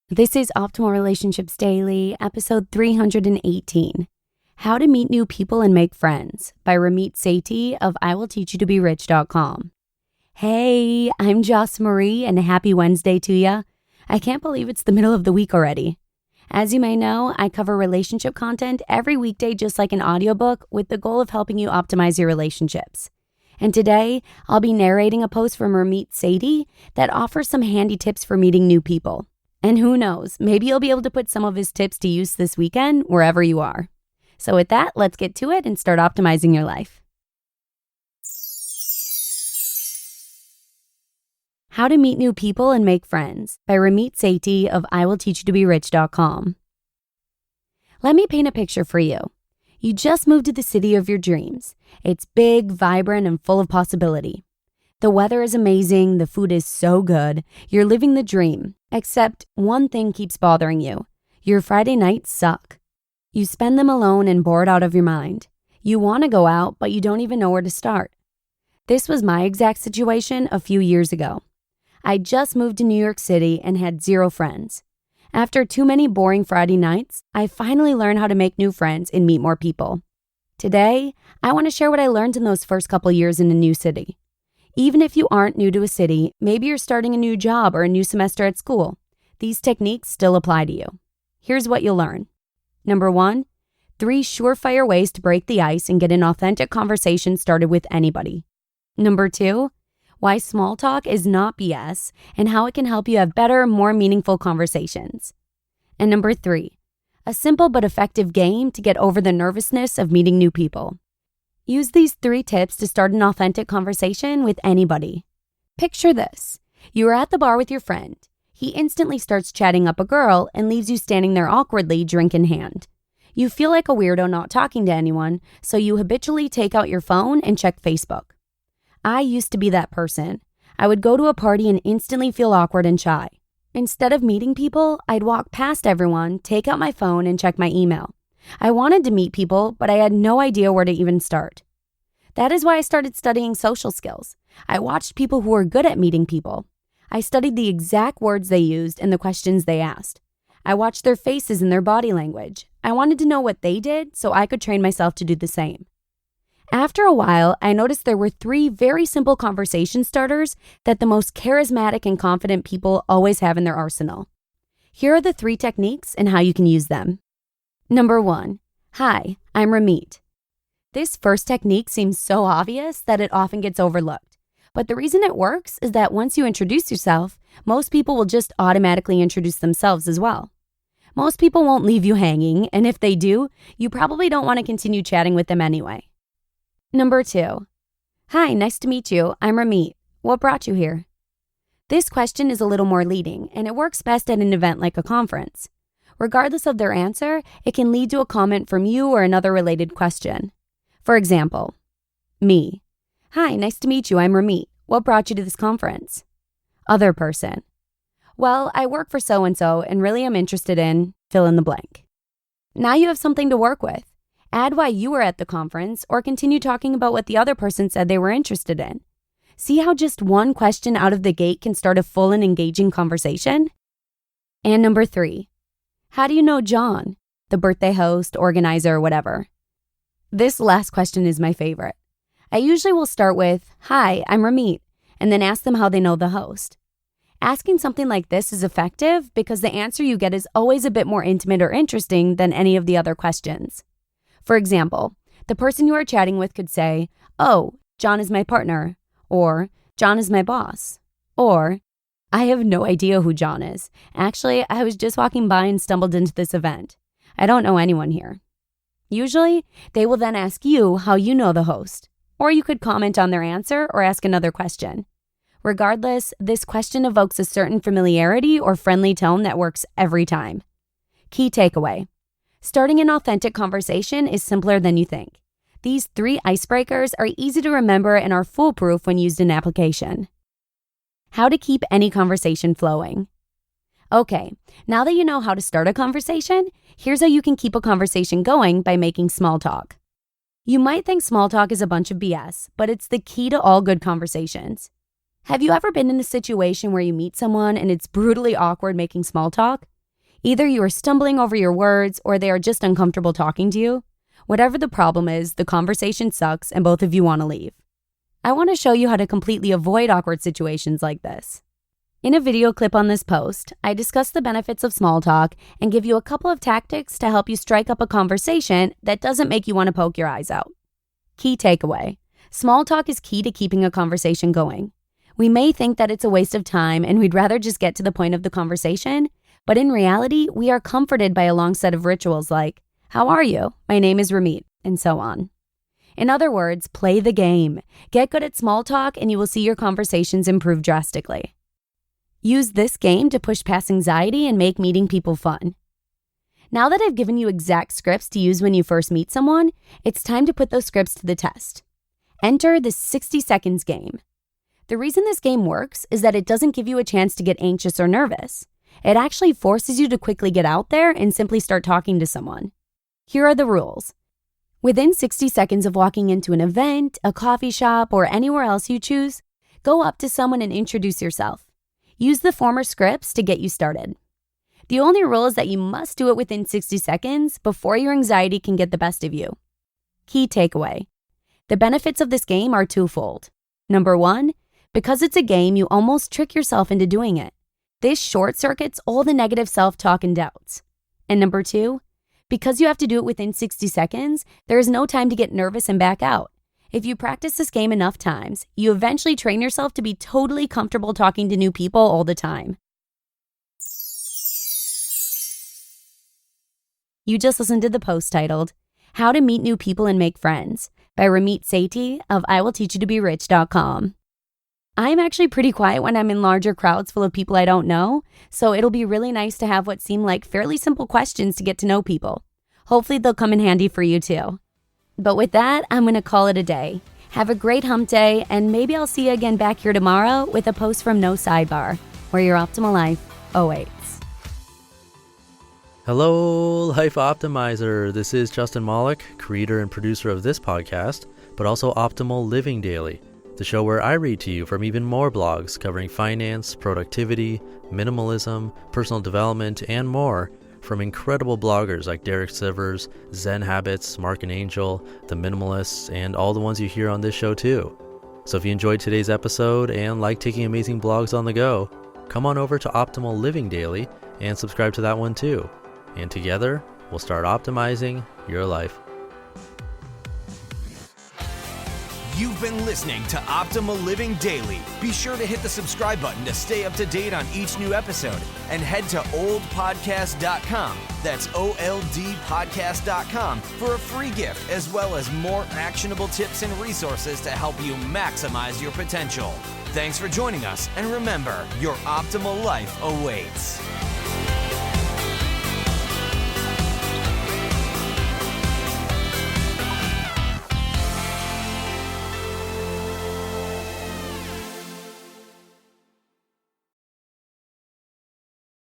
This is Optimal Relationships Daily, episode 318. How to Meet New People and Make Friends by Ramit Sethi of IWillTeachYouToBeRich.com. Hey, I'm Joss Marie and happy Wednesday to ya. I can't believe it's the middle of the week already. As you may know, I cover relationship content every weekday just like an audiobook with the goal of helping you optimize your relationships. And today, I'll be narrating a post from Ramit Sethi that offers some handy tips for meeting new people. And who knows, maybe you'll be able to put some of his tips to use this weekend wherever you are. So with that, let's get to it and start optimizing your life. How to Meet New People and Make Friends by Ramit Sethi of IWillTeachYouToBeRich.com. Let me paint a picture for you. You just moved to the city of your dreams. It's big, vibrant, and full of possibility. The weather is amazing, the food is so good, you're living the dream, except one thing keeps bothering you. Your Friday nights suck. You spend them alone and bored out of your mind. You want to go out, but you don't even know where to start. This was my exact situation a few years ago. I just moved to New York City and had zero friends. After too many boring Friday nights, I finally learned how to make new friends and meet more people. Today, I want to share what I learned in those first couple years in a new city. Even if you aren't new to a city, maybe you're starting a new job or a new semester at school, these techniques still apply to you. Here's what you'll learn. Number 1, 3 surefire ways to break the ice and get an authentic conversation started with anybody. Number 2, why small talk is not BS and how it can help you have better, more meaningful conversations. And number 3, a simple but effective game to get over the nervousness of meeting new people. Use these 3 tips to start an authentic conversation with anybody. Picture this. You are at the bar with your friend. He instantly starts chatting up a girl and leaves you standing there awkwardly, drink in hand. You feel like a weirdo not talking to anyone, so you habitually take out your phone and check Facebook. I used to be that person. I would go to a party and instantly feel awkward and shy. Instead of meeting people, I'd walk past everyone, take out my phone, and check my email. I wanted to meet people, but I had no idea where to even start. That is why I started studying social skills. I watched people who were good at meeting people. I studied the exact words they used and the questions they asked. I watched their faces and their body language. I wanted to know what they did so I could train myself to do the same. After a while, I noticed there were 3 very simple conversation starters that the most charismatic and confident people always have in their arsenal. Here are the 3 techniques and how you can use them. Number 1, hi, I'm Ramit. This first technique seems so obvious that it often gets overlooked. But the reason it works is that once you introduce yourself, most people will just automatically introduce themselves as well. Most people won't leave you hanging, and if they do, you probably don't want to continue chatting with them anyway. Number 2, hi, nice to meet you. I'm Ramit. What brought you here? This question is a little more leading, and it works best at an event like a conference. Regardless of their answer, it can lead to a comment from you or another related question. For example, me. Hi, nice to meet you. I'm Ramit. What brought you to this conference? Other person. Well, I work for so-and-so and really am interested in fill in the blank. Now you have something to work with. Add why you were at the conference or continue talking about what the other person said they were interested in. See how just one question out of the gate can start a full and engaging conversation? And number 3. How do you know John, the birthday host, organizer, or whatever? This last question is my favorite. I usually will start with, hi, I'm Ramit, and then ask them how they know the host. Asking something like this is effective because the answer you get is always a bit more intimate or interesting than any of the other questions. For example, the person you are chatting with could say, oh, John is my partner, or John is my boss, or I have no idea who John is. Actually, I was just walking by and stumbled into this event. I don't know anyone here. Usually, they will then ask you how you know the host, or you could comment on their answer or ask another question. Regardless, this question evokes a certain familiarity or friendly tone that works every time. Key takeaway: starting an authentic conversation is simpler than you think. These 3 icebreakers are easy to remember and are foolproof when used in application. How to keep any conversation flowing. Okay, now that you know how to start a conversation, here's how you can keep a conversation going by making small talk. You might think small talk is a bunch of BS, but it's the key to all good conversations. Have you ever been in a situation where you meet someone and it's brutally awkward making small talk? Either you are stumbling over your words or they are just uncomfortable talking to you. Whatever the problem is, the conversation sucks and both of you want to leave. I want to show you how to completely avoid awkward situations like this. In a video clip on this post, I discuss the benefits of small talk and give you a couple of tactics to help you strike up a conversation that doesn't make you want to poke your eyes out. Key takeaway: small talk is key to keeping a conversation going. We may think that it's a waste of time and we'd rather just get to the point of the conversation, but in reality, we are comforted by a long set of rituals like, "How are you? My name is Ramit," and so on. In other words, play the game. Get good at small talk and you will see your conversations improve drastically. Use this game to push past anxiety and make meeting people fun. Now that I've given you exact scripts to use when you first meet someone, it's time to put those scripts to the test. Enter the 60 seconds game. The reason this game works is that it doesn't give you a chance to get anxious or nervous. It actually forces you to quickly get out there and simply start talking to someone. Here are the rules. Within 60 seconds of walking into an event, a coffee shop, or anywhere else you choose, go up to someone and introduce yourself. Use the former scripts to get you started. The only rule is that you must do it within 60 seconds before your anxiety can get the best of you. Key takeaway: the benefits of this game are twofold. Number one, because it's a game, you almost trick yourself into doing it. This short circuits all the negative self-talk and doubts. And number two, because you have to do it within 60 seconds, there is no time to get nervous and back out. If you practice this game enough times, you eventually train yourself to be totally comfortable talking to new people all the time. You just listened to the post titled, "How to Meet New People and Make Friends" by Ramit Sethi of IWillTeachYouToBeRich.com. I'm actually pretty quiet when I'm in larger crowds full of people I don't know, so it'll be really nice to have what seem like fairly simple questions to get to know people. Hopefully they'll come in handy for you too. But with that, I'm going to call it a day. Have a great hump day, and maybe I'll see you again back here tomorrow with a post from No Sidebar, where your optimal life awaits. Hello, Life Optimizer. This is Justin Malik, creator and producer of this podcast, but also Optimal Living Daily, the show where I read to you from even more blogs covering finance, productivity, minimalism, personal development, and more, from incredible bloggers like Derek Sivers, Zen Habits, Mark and Angel, The Minimalists, and all the ones you hear on this show too. So if you enjoyed today's episode and like taking amazing blogs on the go, come on over to Optimal Living Daily and subscribe to that one too. And together, we'll start optimizing your life. You've been listening to Optimal Living Daily. Be sure to hit the subscribe button to stay up to date on each new episode, and head to oldpodcast.com. That's OLDpodcast.com for a free gift, as well as more actionable tips and resources to help you maximize your potential. Thanks for joining us, and remember, your optimal life awaits.